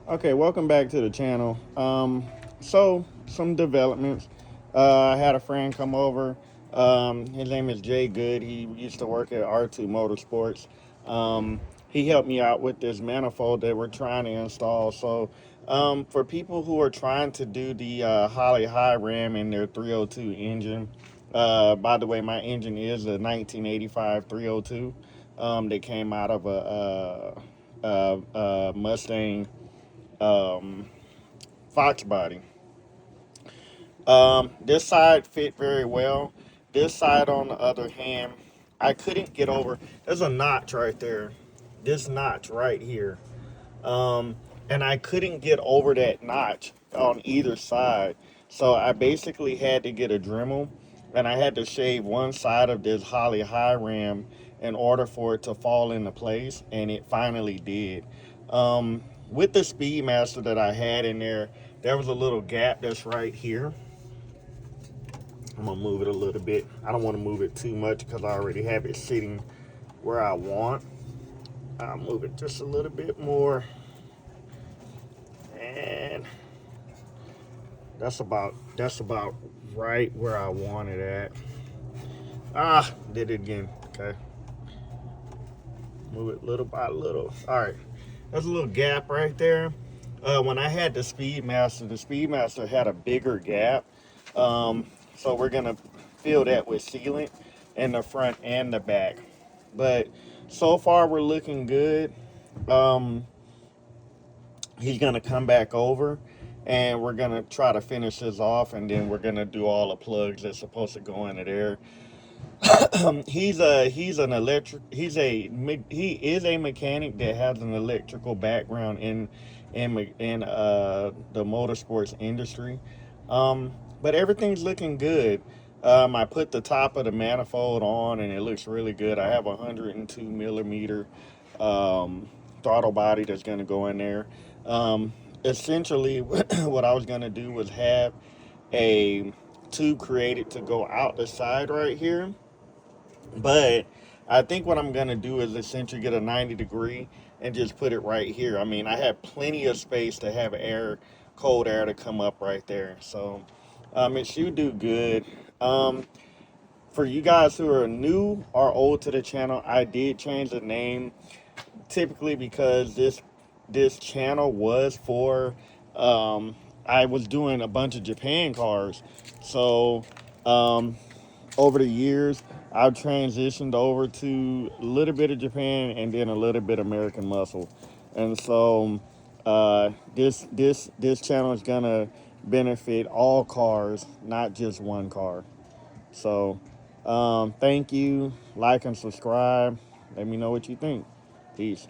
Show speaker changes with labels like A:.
A: Okay, welcome back to the channel. So some developments. I had a friend come over. His name is Jay Good. He used to work at R2 Motorsports. He helped me out with this manifold that we're trying to install. So, for people who are trying to do the Holley high ram in their 302 engine, by the way, my engine is a 1985 302 that came out of a Mustang um, Fox body. This side fit very well. This side, on the other hand, I couldn't get over. There's a notch right there. This notch right here. Um, and I couldn't get over that notch on either side. So I basically had to get a Dremel and I had to shave one side of this Holley high ram in order for it to fall into place, and it finally did. With the Speedmaster that I had in there, there was a little gap that's right here. I'm gonna move it a little bit. I don't want to move it too much because I already have it sitting where I want. I'll move it just a little bit more, and that's about right where I want it at. Did it again. Okay, move it little by little. All right, there's a little gap right there. When I had the Speedmaster had a bigger gap. So we're gonna fill that with sealant in the front and the back. But so far we're looking good. Um, he's gonna come back over and we're gonna try to finish this off, and then we're gonna do all the plugs that's supposed to go into there. He's an electric he is a mechanic that has an electrical background in the motorsports industry. But everything's looking good. I put the top of the manifold on and it looks really good. I have a 102 millimeter throttle body that's going to go in there. Essentially, what I was going to do was have a tube created to go out the side right here, but I think what I'm gonna do is essentially get a 90 degree and just put it right here. I mean, I have plenty of space to have air, cold air to come up right there. So it should do good. Um, for you guys who are new or old to the channel, I did change the name typically because this channel was for I was doing a bunch of Japan cars. So um, over the years, I've transitioned over to a little bit of Japan and then a little bit American Muscle, and so this channel is gonna benefit all cars, not just one car. So thank you, like and subscribe. Let me know what you think. Peace.